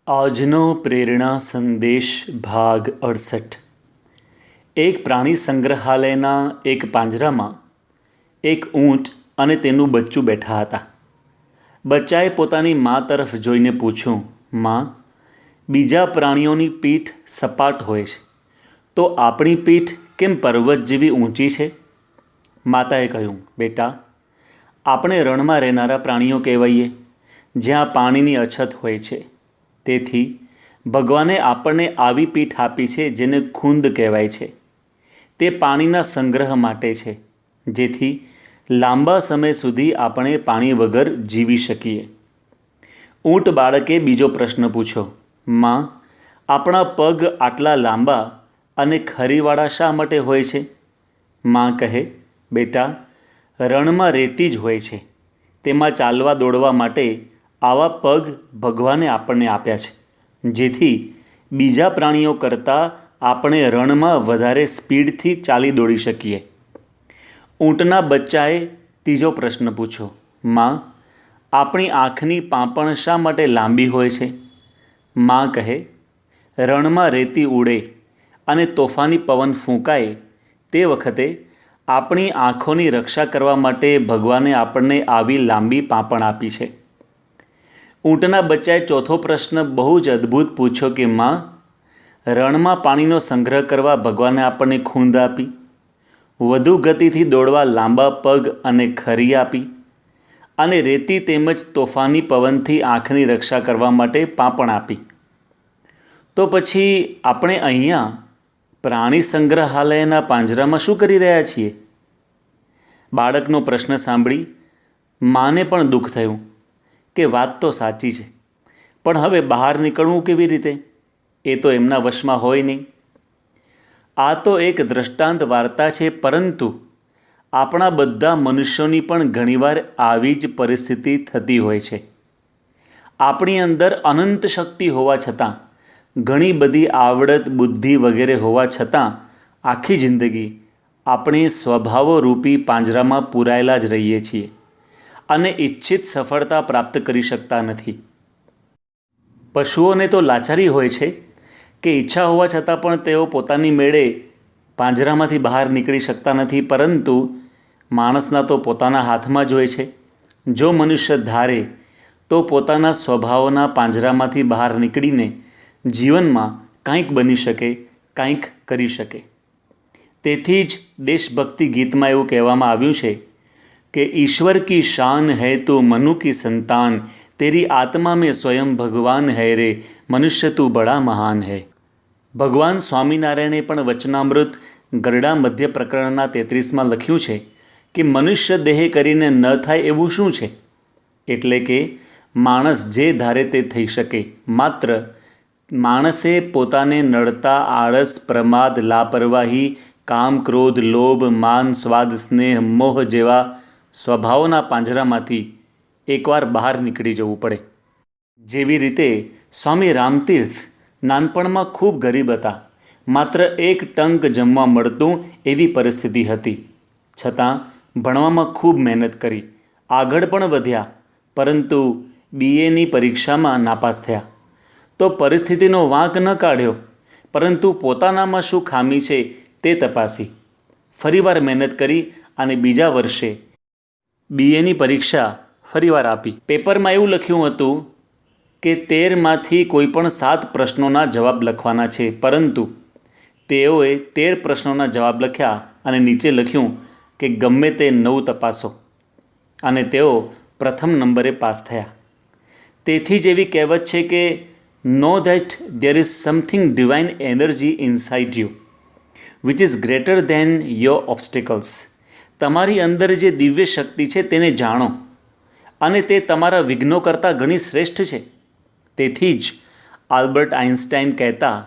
આજનો પ્રેરણા સંદેશ ભાગ 68। એક પ્રાણી સંગ્રહાલયના એક પાંજરામાં એક ઊંટ અને તેનું બચ્ચું બેઠા હતા। બચ્ચાએ પોતાની મા તરફ જોઈને પૂછ્યું, માં, બીજા પ્રાણીઓની પીઠ સપાટ હોય છે, તો આપણી પીઠ કેમ પર્વત જેવી ઊંચી છે? માતાએ કહ્યું, બેટા, આપણે રણમાં રહેનારા પ્રાણીઓ કહેવાઈએ, જ્યાં પાણીની અછત હોય છે। તેથી ભગવાને આપણને આવી પીઠ આપી છે જેને ખૂંદ કહેવાય છે। તે પાણીના સંગ્રહ માટે છે, જેથી લાંબા સમય સુધી આપણે પાણી વગર જીવી શકીએ। ઊંટ બાળકે બીજો પ્રશ્ન પૂછ્યો, માં, આપણા પગ આટલા લાંબા અને ખરીવાળા શા માટે હોય છે? માં કહે, બેટા, રણમાં રેતી જ હોય છે, તેમાં ચાલવા દોડવા માટે આવા પગ ભગવાને આપણને આપ્યા છે, જેથી બીજા પ્રાણીઓ કરતાં આપણે રણમાં વધારે સ્પીડથી ચાલી દોડી શકીએ। ઊંટના બચ્ચાએ ત્રીજો પ્રશ્ન પૂછ્યો, માં, આપણી આંખની પાંપણ શા માટે લાંબી હોય છે? માં કહે, રણમાં રેતી ઉડે અને તોફાની પવન ફૂંકાય તે વખતે આપણી આંખોની રક્ષા કરવા માટે ભગવાને આપણને આવી લાંબી પાંપણ આપી છે। ઊંટના બચ્ચાએ ચોથો પ્રશ્ન બહુ જ અદ્ભુત પૂછ્યો કે માં, રણમાં પાણીનો સંગ્રહ કરવા ભગવાને આપણને ખૂંદ આપી, વધુ ગતિથી દોડવા લાંબા પગ અને ખરી આપી, અને રેતી તેમજ તોફાની પવનથી આંખની રક્ષા કરવા માટે પાંપણ આપી, તો પછી આપણે અહીંયા પ્રાણી સંગ્રહાલયના પાંજરામાં શું કરી રહ્યા છીએ? બાળકનો પ્રશ્ન સાંભળી માને પણ દુઃખ થયું કે વાત તો સાચી છે, પણ હવે બહાર નીકળવું કેવી રીતે? એ તો એમના વશમાં હોય નહીં। આ તો એક દૃષ્ટાંત વાર્તા છે, પરંતુ આપણા બધા મનુષ્યોની પણ ઘણીવાર આવી જ પરિસ્થિતિ થતી હોય છે। આપણી અંદર અનંત શક્તિ હોવા છતાં, ઘણી બધી આવડત, બુદ્ધિ વગેરે હોવા છતાં આખી જિંદગી આપણે સ્વભાવોરૂપી પાંજરામાં પૂરાયેલા જ રહીએ છીએ અને ઈચ્છિત સફળતા પ્રાપ્ત કરી શકતા નથી। પશુઓને તો લાચારી હોય છે કે ઈચ્છા હોવા છતાં પણ તેઓ પોતાની મેળે પાંજરામાંથી બહાર નીકળી શકતા નથી, પરંતુ માણસના તો પોતાના હાથમાં જ હોય છે। જો મનુષ્ય ધારે તો પોતાના સ્વભાવના પાંજરામાંથી બહાર નીકળીને જીવનમાં કંઈક બની શકે, કંઈક કરી શકે। તેથી જ દેશભક્તિ ગીતમાં એવું કહેવામાં આવ્યું છે કે ઈશ્વર કી શાન હૈ તું મનુ કી સંતાન, તેરી આત્મા में स्वयं भगवान है रे, मनुष्य તું બડા મહાન હૈ। ભગવાન સ્વામિનારાયણે પણ વચનામૃત ગરડા મધ્ય પ્રકરણના 33માં લખ્યું છે કે મનુષ્ય દેહ કરીને ન થાય એવું શું છે? એટલે કે માણસ જે ધારે તે થઈ શકે, માત્ર માણસે પોતાને નડતા આળસ, પ્રમાદ, લાપરવાહી, કામ, ક્રોધ, લોભ, માન, સ્વાદ, સ્નેહ, મોહ જેવા સ્વભાવોના પાંજરામાંથી એકવાર બહાર નીકળી જવું પડે। જેવી રીતે સ્વામી રામતીર્થ નાનપણમાં ખૂબ ગરીબ હતા, માત્ર એક ટંક જમવા મળતું એવી પરિસ્થિતિ હતી, છતાં ભણવામાં ખૂબ મહેનત કરી, આગળ પણ વધ્યા, પરંતુ BAની પરીક્ષામાં નાપાસ થયા। તો પરિસ્થિતિનો વાંક ન કાઢ્યો, પરંતુ પોતાનામાં શું ખામી છે તે તપાસી, ફરીવાર મહેનત કરી અને બીજા વર્ષે BAની પરીક્ષા ફરીવાર આપી। પેપરમાં એવું લખ્યું હતું કે 13માંથી કોઈ પણ 7 પ્રશ્નોના જવાબ લખવાના છે, પરંતુ તેઓએ 13 પ્રશ્નોના જવાબ લખ્યા અને નીચે લખ્યું કે ગમે તે 9 તપાસો, અને તેઓ પ્રથમ નંબરે પાસ થયા। તેથી જ એવી કહેવત છે કે know that there is something divine energy inside you which is greater than your obstacles। તમારી અંદર જે દિવ્ય શક્તિ છે તેને જાણો, અને તે તમારા વિઘ્નો કરતાં ઘણી શ્રેષ્ઠ છે। તેથી જ આલ્બર્ટ આઇન્સ્ટાઈન કહેતા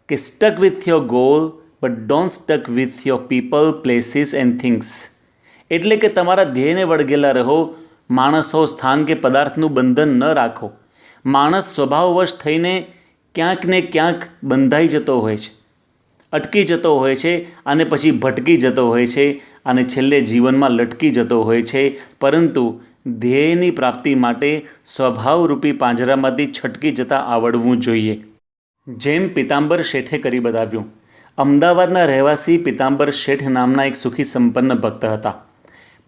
કે stuck with your goal but don't stuck with your people, places and things. એટલે કે તમારા ધ્યેયને વળગેલા રહો, માણસો, સ્થાન કે પદાર્થનું બંધન ન રાખો। માણસ સ્વભાવવશ થઈને ક્યાંક ને ક્યાંક બંધાઈ જતો હોય છે, અટકી જતો હોય છે, અને પછી ભટકી જતો હોય છે, અને છેલ્લે જીવનમાં લટકી જતો હોય છે, પરંતુ ધ્યેયની પ્રાપ્તિ માટે સ્વભાવરૂપી પાંજરામાંથી છટકી જતાં આવડવું જોઈએ. જેમ પીતાંબર શેઠે કરી બતાવ્યું. અમદાવાદના રહેવાસી પીતાંબર શેઠ નામના એક સુખી સંપન્ન ભક્ત હતા,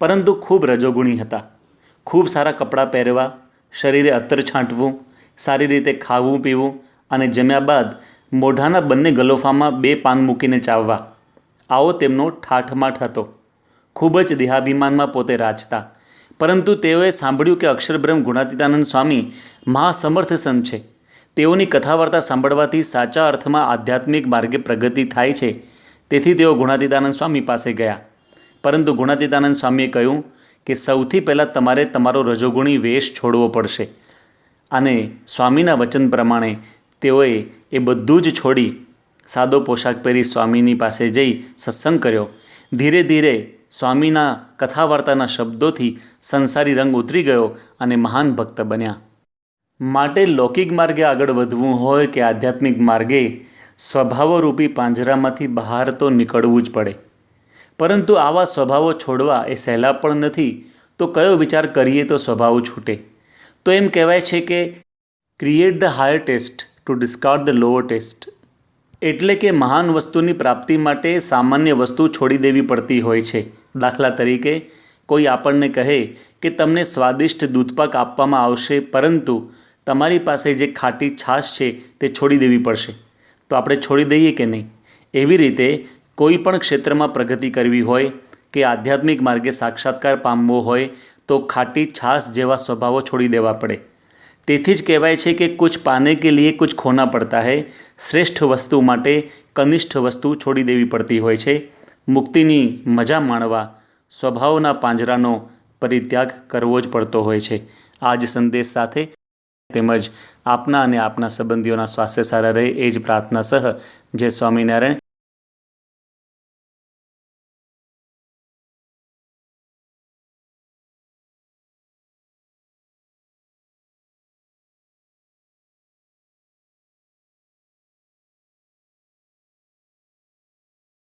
પરંતુ ખૂબ રજોગુણી હતા. ખૂબ સારા કપડાં પહેરવા, શરીરે અત્તર છાંટવું, સારી રીતે ખાવું પીવું અને જમ્યા બાદ મોઢાના બંને ગલોફામાં 2 પાન મૂકીને ચાવવા, આવો તેમનો ઠાઠમાઠ હતો. ખૂબ જ દેહાભિમાનમાં પોતે રાચતા. પરંતુ તેઓએ સાંભળ્યું કે અક્ષરબ્રહ્મ ગુણાતીતાનંદ સ્વામી મહાસમર્થ સંત છે. તેઓની કથા વાર્તા સાંભળવાથી સાચા અર્થમાં આધ્યાત્મિક માર્ગે પ્રગતિ થાય છે. તેથી તેઓ ગુણાતીતાનંદ સ્વામી પાસે ગયા. પરંતુ ગુણાતીતાનંદ સ્વામીએ કહ્યું કે સૌથી પહેલાં તમારે તમારો રજોગુણી વેશ છોડવો પડશે. અને સ્વામીના વચન પ્રમાણે તેઓએ એ બધું જ છોડી સાદો પોશાક પહેરી સ્વામીની પાસે જઈ સત્સંગ કર્યો. ધીરે ધીરે સ્વામીના કથા વાર્તાના શબ્દોથી સંસારી રંગ ઉતરી ગયો અને મહાન ભક્ત બન્યા. માટે લૌકિક માર્ગે આગળ વધવું હોય કે આધ્યાત્મિક માર્ગે, સ્વભાવરૂપી પાંજરામાંથી બહાર તો નીકળવું જ પડે. પરંતુ આવા સ્વભાવો છોડવા એ સહેલા પણ નથી. તો કયો વિચાર કરીએ તો સ્વભાવ છૂટે? તો એમ કહેવાય છે કે create the higher taste to discard the lower taste. એટલે કે મહાન વસ્તુની પ્રાપ્તિ માટે સામાન્ય વસ્તુ છોડી દેવી પડતી હોય છે. દાખલા તરીકે કોઈ આપણને કહે કે તમને સ્વાદિષ્ટ દૂધપાક આપવામાં આવશે, પરંતુ તમારી પાસે જે ખાટી છાશ છે તે છોડી દેવી પડશે. તો આપણે છોડી દઈએ કે નહીં? એવી રીતે કોઈ પણ ક્ષેત્રમાં પ્રગતિ કરવી હોય કે આધ્યાત્મિક માર્ગે સાક્ષાત્કાર પામવો હોય તો ખાટી છાશ જેવા સ્વભાવો છોડી દેવા પડે. તેથી જ કહેવાય છે કે કુછ પાને કે લીએ કુછ ખોના પડતા હૈ. શ્રેષ્ઠ વસ્તુ માટે કનિષ્ઠ વસ્તુ છોડી દેવી પડતી હોય છે. મુક્તિની મજા માણવા સ્વભાવના પાંજરાનો પરિત્યાગ કરવો જ પડતો હોય છે. આ જ સંદેશ સાથે તેમજ આપના અને આપના સંબંધીઓના સ્વાસ્થ્ય સારા રહે એ જ પ્રાર્થના સહ જય સ્વામિનારાયણ.